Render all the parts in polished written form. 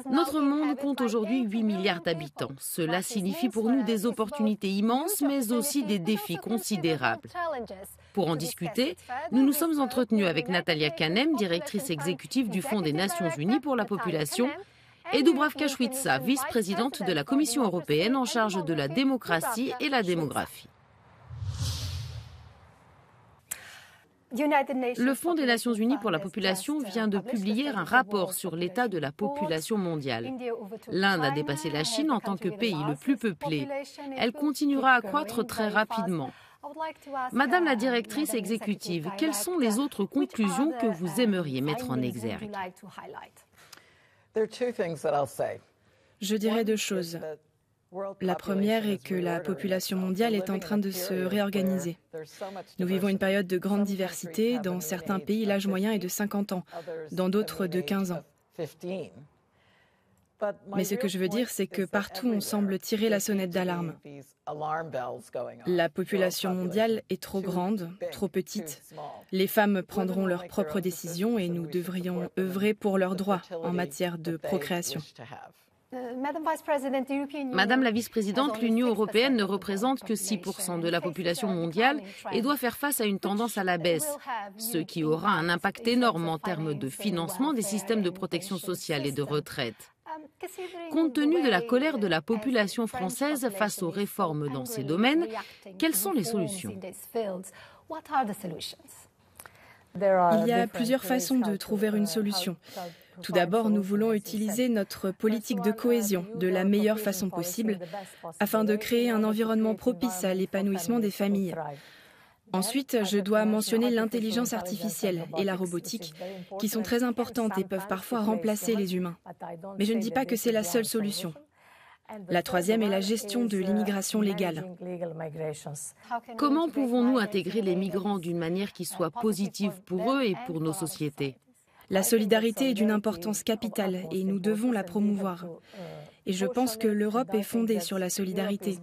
Notre monde compte aujourd'hui 8 milliards d'habitants. Cela signifie pour nous des opportunités immenses, mais aussi des défis considérables. Pour en discuter, nous nous sommes entretenus avec Natalia Kanem, directrice exécutive du Fonds des Nations Unies pour la population, et Dubravka Šuica, vice-présidente de la Commission européenne en charge de la démocratie et la démographie. Le Fonds des Nations Unies pour la population vient de publier un rapport sur l'état de la population mondiale. L'Inde a dépassé la Chine en tant que pays le plus peuplé. Elle continuera à croître très rapidement. Madame la directrice exécutive, quelles sont les autres conclusions que vous aimeriez mettre en exergue? Je dirais deux choses. La première est que la population mondiale est en train de se réorganiser. Nous vivons une période de grande diversité. Dans certains pays, l'âge moyen est de 50 ans, dans d'autres de 15 ans. Mais ce que je veux dire, c'est que partout, on semble tirer la sonnette d'alarme. La population mondiale est trop grande, trop petite. Les femmes prendront leurs propres décisions et nous devrions œuvrer pour leurs droits en matière de procréation. Madame la vice-présidente, l'Union européenne ne représente que 6% de la population mondiale et doit faire face à une tendance à la baisse, ce qui aura un impact énorme en termes de financement des systèmes de protection sociale et de retraite. Compte tenu de la colère de la population française face aux réformes dans ces domaines, quelles sont les solutions? Il y a plusieurs façons de trouver une solution. Tout d'abord, nous voulons utiliser notre politique de cohésion de la meilleure façon possible afin de créer un environnement propice à l'épanouissement des familles. Ensuite, je dois mentionner l'intelligence artificielle et la robotique, qui sont très importantes et peuvent parfois remplacer les humains. Mais je ne dis pas que c'est la seule solution. La troisième est la gestion de l'immigration légale. Comment pouvons-nous intégrer les migrants d'une manière qui soit positive pour eux et pour nos sociétés? La solidarité est d'une importance capitale et nous devons la promouvoir. Et je pense que l'Europe est fondée sur la solidarité.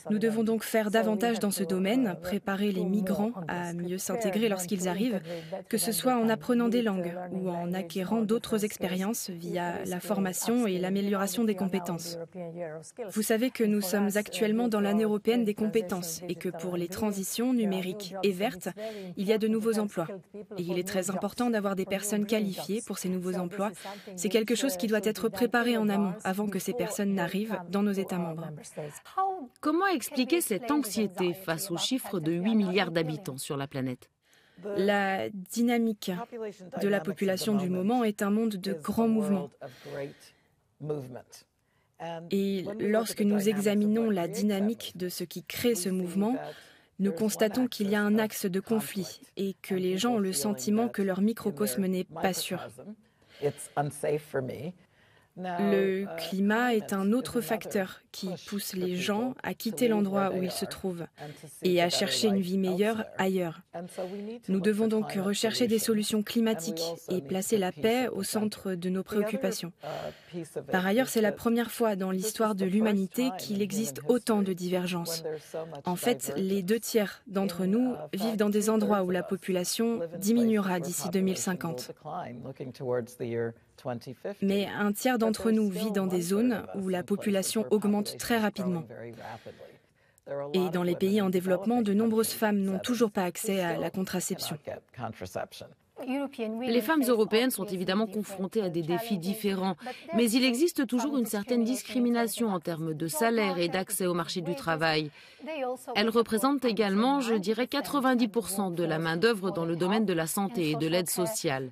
Nous devons donc faire davantage dans ce domaine, préparer les migrants à mieux s'intégrer lorsqu'ils arrivent, que ce soit en apprenant des langues ou en acquérant d'autres expériences via la formation et l'amélioration des compétences. Vous savez que nous sommes actuellement dans l'année européenne des compétences et que pour les transitions numériques et vertes, il y a de nouveaux emplois. Et il est très important d'avoir des personnes qualifiées pour ces nouveaux emplois. C'est quelque chose qui doit être préparé en amont avant que ces personnes n'arrivent dans nos États membres. Comment expliquer cette anxiété face aux chiffres de 8 milliards d'habitants sur la planète? La dynamique de la population du moment est un monde de grands mouvements. Et lorsque nous examinons la dynamique de ce qui crée ce mouvement, nous constatons qu'il y a un axe de conflit et que les gens ont le sentiment que leur microcosme n'est pas sûr. Le climat est un autre facteur qui pousse les gens à quitter l'endroit où ils se trouvent et à chercher une vie meilleure ailleurs. Nous devons donc rechercher des solutions climatiques et placer la paix au centre de nos préoccupations. Par ailleurs, c'est la première fois dans l'histoire de l'humanité qu'il existe autant de divergences. En fait, les 2/3 d'entre nous vivent dans des endroits où la population diminuera d'ici 2050. Mais un tiers d'entre nous vit dans des zones où la population augmente très rapidement. Et dans les pays en développement, de nombreuses femmes n'ont toujours pas accès à la contraception. Les femmes européennes sont évidemment confrontées à des défis différents, mais il existe toujours une certaine discrimination en termes de salaire et d'accès au marché du travail. Elles représentent également, je dirais, 90% de la main-d'œuvre dans le domaine de la santé et de l'aide sociale.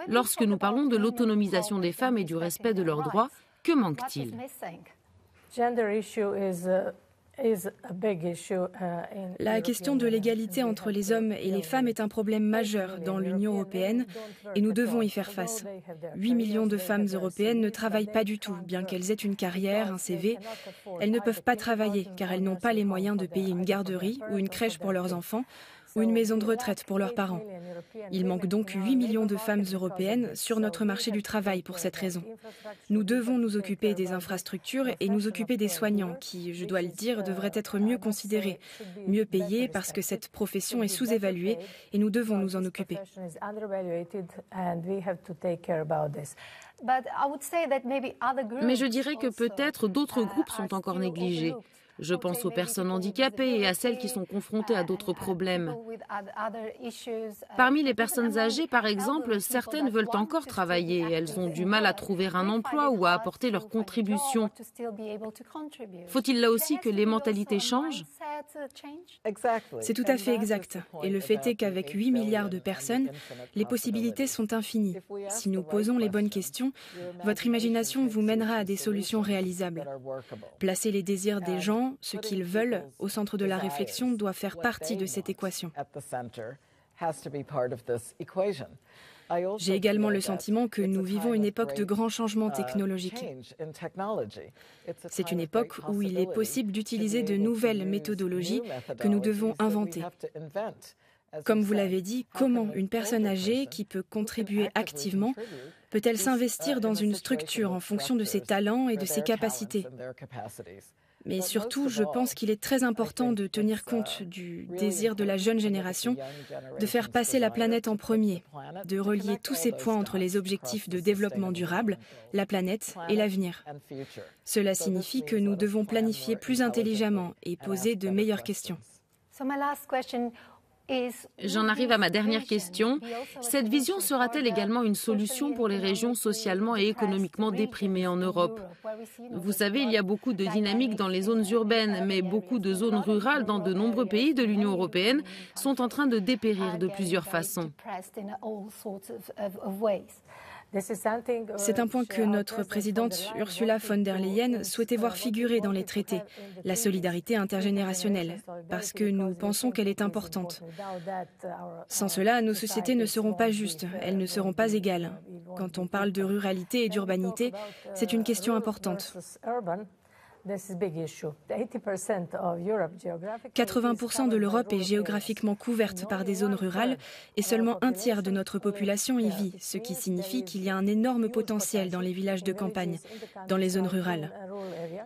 Lorsque nous parlons de l'autonomisation des femmes et du respect de leurs droits, que manque-t-il? La question de l'égalité entre les hommes et les femmes est un problème majeur dans l'Union européenne et nous devons y faire face. 8 millions de femmes européennes ne travaillent pas du tout, bien qu'elles aient une carrière, un CV. Elles ne peuvent pas travailler car elles n'ont pas les moyens de payer une garderie ou une crèche pour leurs enfants ou une maison de retraite pour leurs parents. Il manque donc 8 millions de femmes européennes sur notre marché du travail pour cette raison. Nous devons nous occuper des infrastructures et nous occuper des soignants qui, je dois le dire, devraient être mieux considérés, mieux payés parce que cette profession est sous-évaluée et nous devons nous en occuper. Mais je dirais que peut-être d'autres groupes sont encore négligés. Je pense aux personnes handicapées et à celles qui sont confrontées à d'autres problèmes. Parmi les personnes âgées, par exemple, certaines veulent encore travailler. Elles ont du mal à trouver un emploi ou à apporter leur contribution. Faut-il là aussi que les mentalités changent? C'est tout à fait exact. Et le fait est qu'avec 8 milliards de personnes, les possibilités sont infinies. Si nous posons les bonnes questions, votre imagination vous mènera à des solutions réalisables. Placer les désirs des gens, ce qu'ils veulent, au centre de la réflexion doit faire partie de cette équation. J'ai également le sentiment que nous vivons une époque de grands changements technologiques. C'est une époque où il est possible d'utiliser de nouvelles méthodologies que nous devons inventer. Comme vous l'avez dit, comment une personne âgée qui peut contribuer activement peut-elle s'investir dans une structure en fonction de ses talents et de ses capacités ? Mais surtout, je pense qu'il est très important de tenir compte du désir de la jeune génération de faire passer la planète en premier, de relier tous ces points entre les objectifs de développement durable, la planète et l'avenir. Cela signifie que nous devons planifier plus intelligemment et poser de meilleures questions. J'en arrive à ma dernière question. Cette vision sera-t-elle également une solution pour les régions socialement et économiquement déprimées en Europe? Vous savez, il y a beaucoup de dynamique dans les zones urbaines, mais beaucoup de zones rurales dans de nombreux pays de l'Union européenne sont en train de dépérir de plusieurs façons. C'est un point que notre présidente Ursula von der Leyen souhaitait voir figurer dans les traités, la solidarité intergénérationnelle, parce que nous pensons qu'elle est importante. Sans cela, nos sociétés ne seront pas justes, elles ne seront pas égales. Quand on parle de ruralité et d'urbanité, c'est une question importante. 80% de l'Europe est géographiquement couverte par des zones rurales et seulement un tiers de notre population y vit, ce qui signifie qu'il y a un énorme potentiel dans les villages de campagne, dans les zones rurales.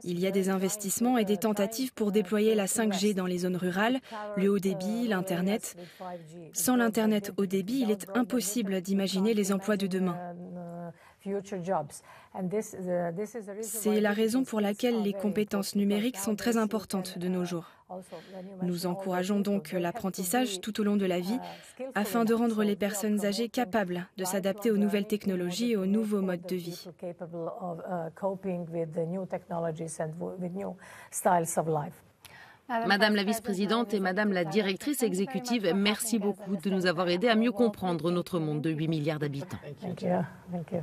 Il y a des investissements et des tentatives pour déployer la 5G dans les zones rurales, le haut débit, l'Internet. Sans l'Internet haut débit, il est impossible d'imaginer les emplois de demain. C'est la raison pour laquelle les compétences numériques sont très importantes de nos jours. Nous encourageons donc l'apprentissage tout au long de la vie afin de rendre les personnes âgées capables de s'adapter aux nouvelles technologies et aux nouveaux modes de vie. Madame la vice-présidente et Madame la directrice exécutive, merci beaucoup de nous avoir aidés à mieux comprendre notre monde de 8 milliards d'habitants. Thank you.